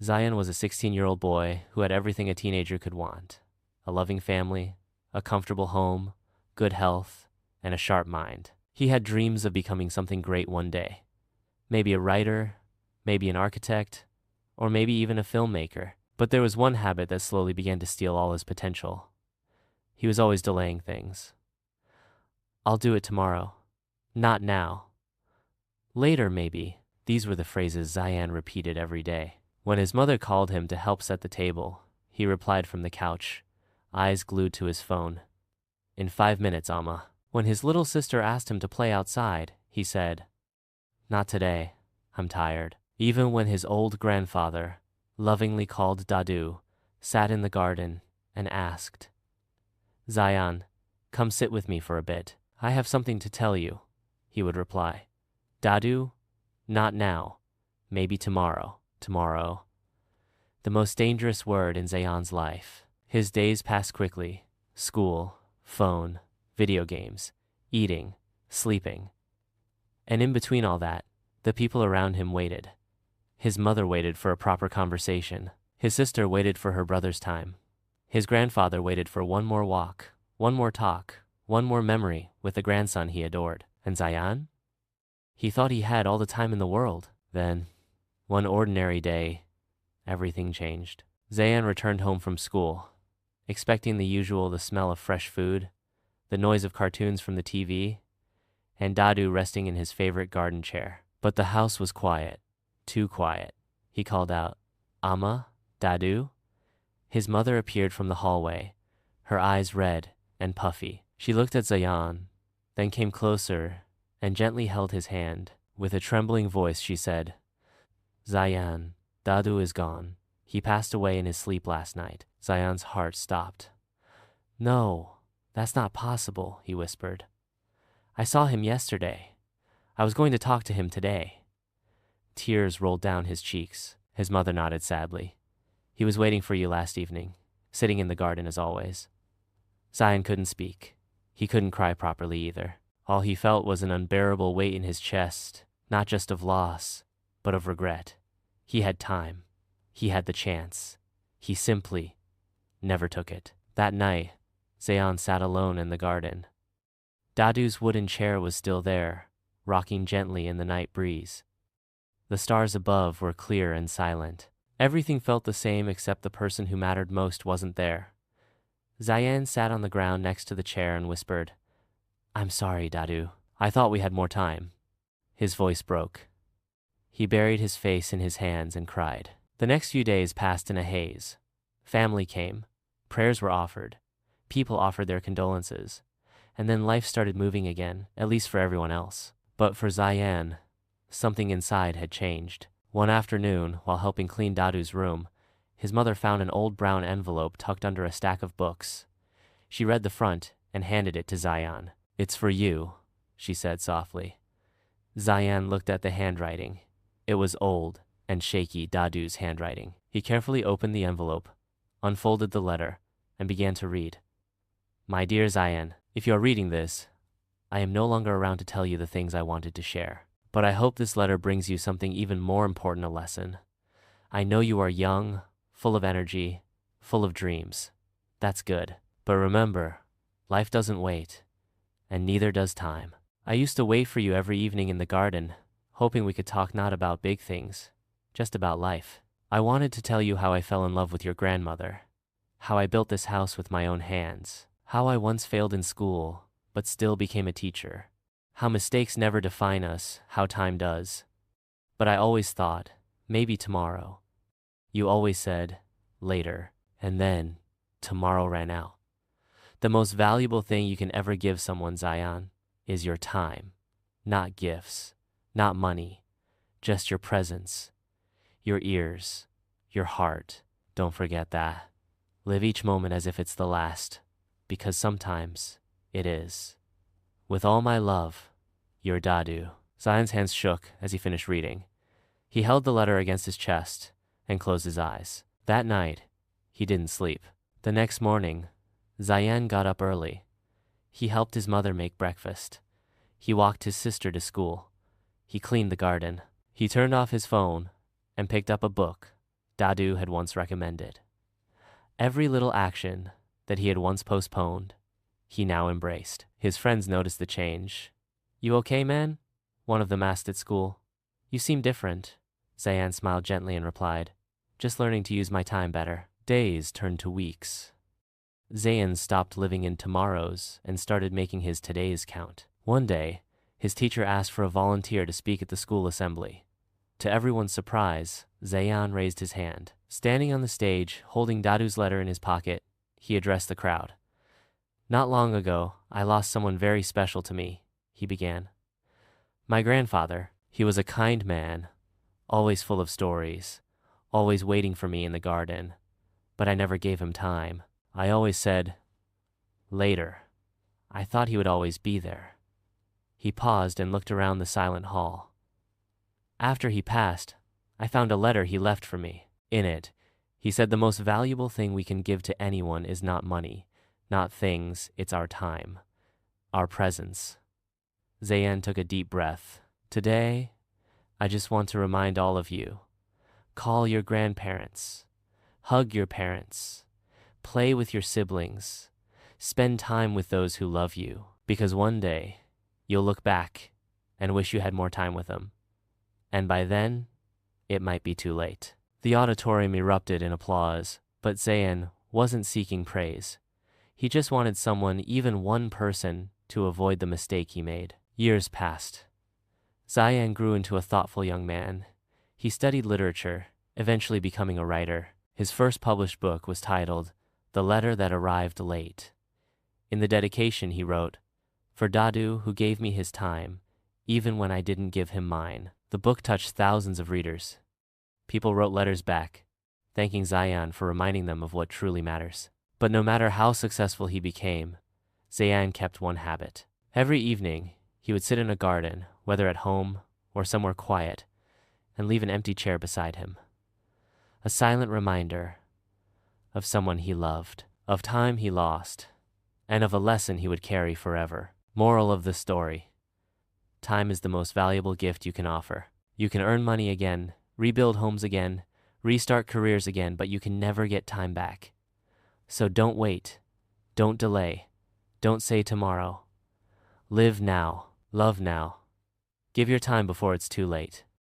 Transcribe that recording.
Zayan was a 16-year-old boy who had everything a teenager could want: a loving family, a comfortable home, good health, and a sharp mind. He had dreams of becoming something great one day. Maybe a writer, maybe an architect, or maybe even a filmmaker. But there was one habit that slowly began to steal all his potential. He was always delaying things. "I'll do it tomorrow. Not now. Later, maybe." These were the phrases Zayan repeated every day. When his mother called him to help set the table, he replied from the couch, eyes glued to his phone, "In 5 minutes, Amma." When his little sister asked him to play outside, he said, "Not today. I'm tired." Even when his old grandfather, lovingly called Dadu, sat in the garden and asked, "Zayan, come sit with me for a bit. I have something to tell you," he would reply, "Dadu, not now. Maybe tomorrow." Tomorrow. The most dangerous word in Zayan's life. His days passed quickly. School, phone, video games, eating, sleeping. And in between all that, the people around him waited. His mother waited for a proper conversation. His sister waited for her brother's time. His grandfather waited for one more walk, one more talk, one more memory with the grandson he adored. And Zayan? He thought he had all the time in the world. Then, one ordinary day, everything changed. Zayan returned home from school, expecting the smell of fresh food, the noise of cartoons from the TV, and Dadu resting in his favorite garden chair. But the house was quiet, too quiet. He called out, "Amma, Dadu?" His mother appeared from the hallway, her eyes red and puffy. She looked at Zayan, then came closer and gently held his hand. With a trembling voice, she said, "Zayan, Dadu is gone. He passed away in his sleep last night." Zayan's heart stopped. "No, that's not possible," he whispered. "I saw him yesterday. I was going to talk to him today." Tears rolled down his cheeks. His mother nodded sadly. "He was waiting for you last evening, sitting in the garden as always." Zayan couldn't speak. He couldn't cry properly either. All he felt was an unbearable weight in his chest, not just of loss, but of regret. He had time. He had the chance. He simply never took it. That night, Zayan sat alone in the garden. Dadu's wooden chair was still there, rocking gently in the night breeze. The stars above were clear and silent. Everything felt the same except the person who mattered most wasn't there. Zayan sat on the ground next to the chair and whispered, "I'm sorry, Dadu. I thought we had more time." His voice broke. He buried his face in his hands and cried. The next few days passed in a haze. Family came. Prayers were offered. People offered their condolences. And then life started moving again, at least for everyone else. But for Zayan, something inside had changed. One afternoon, while helping clean Dadu's room, his mother found an old brown envelope tucked under a stack of books. She read the front and handed it to Zayan. "It's for you," she said softly. Zayan looked at the handwriting. It was old and shaky, Dadu's handwriting. He carefully opened the envelope, unfolded the letter, and began to read. "My dear Zayan, if you are reading this, I am no longer around to tell you the things I wanted to share. But I hope this letter brings you something even more important, a lesson. I know you are young, full of energy, full of dreams. That's good. But remember, life doesn't wait, and neither does time. I used to wait for you every evening in the garden, hoping we could talk not about big things, just about life. I wanted to tell you how I fell in love with your grandmother, how I built this house with my own hands, how I once failed in school, but still became a teacher, how mistakes never define us, how time does. But I always thought, maybe tomorrow. You always said, later, and then tomorrow ran out. The most valuable thing you can ever give someone, Zayan, is your time, not gifts, not money, just your presence, your ears, your heart. Don't forget that. Live each moment as if it's the last, because sometimes it is. With all my love, your Dadu." Zayan's hands shook as he finished reading. He held the letter against his chest and closed his eyes. That night, he didn't sleep. The next morning, Zayan got up early. He helped his mother make breakfast. He walked his sister to school. He cleaned the garden. He turned off his phone and picked up a book Dadu had once recommended. Every little action that he had once postponed, he now embraced. His friends noticed the change. "You okay, man?" one of them asked at school. "You seem different." Zayan smiled gently and replied, "Just learning to use my time better." Days turned to weeks. Zayan stopped living in tomorrows and started making his todays count. One day, his teacher asked for a volunteer to speak at the school assembly. To everyone's surprise, Zayan raised his hand. Standing on the stage, holding Dadu's letter in his pocket, he addressed the crowd. "Not long ago, I lost someone very special to me," he began. "My grandfather. He was a kind man, always full of stories, always waiting for me in the garden, but I never gave him time. I always said, 'Later.' I thought he would always be there." He paused and looked around the silent hall. "After he passed, I found a letter he left for me. In it, he said the most valuable thing we can give to anyone is not money, not things, it's our time, our presence." Zayan took a deep breath. "Today, I just want to remind all of you, call your grandparents, hug your parents, play with your siblings, spend time with those who love you, because one day you'll look back and wish you had more time with them. And by then, it might be too late." The auditorium erupted in applause, but Zayan wasn't seeking praise. He just wanted someone, even one person, to avoid the mistake he made. Years passed. Zayan grew into a thoughtful young man. He studied literature, eventually becoming a writer. His first published book was titled "The Letter That Arrived Late." In the dedication he wrote, "For Dadu, who gave me his time, even when I didn't give him mine." The book touched thousands of readers. People wrote letters back, thanking Zayan for reminding them of what truly matters. But no matter how successful he became, Zayan kept one habit. Every evening, he would sit in a garden, whether at home or somewhere quiet, and leave an empty chair beside him. A silent reminder of someone he loved, of time he lost, and of a lesson he would carry forever. Moral of the story: time is the most valuable gift you can offer. You can earn money again, rebuild homes again, restart careers again, but you can never get time back. So don't wait, don't delay, don't say tomorrow. Live now, love now. Give your time before it's too late.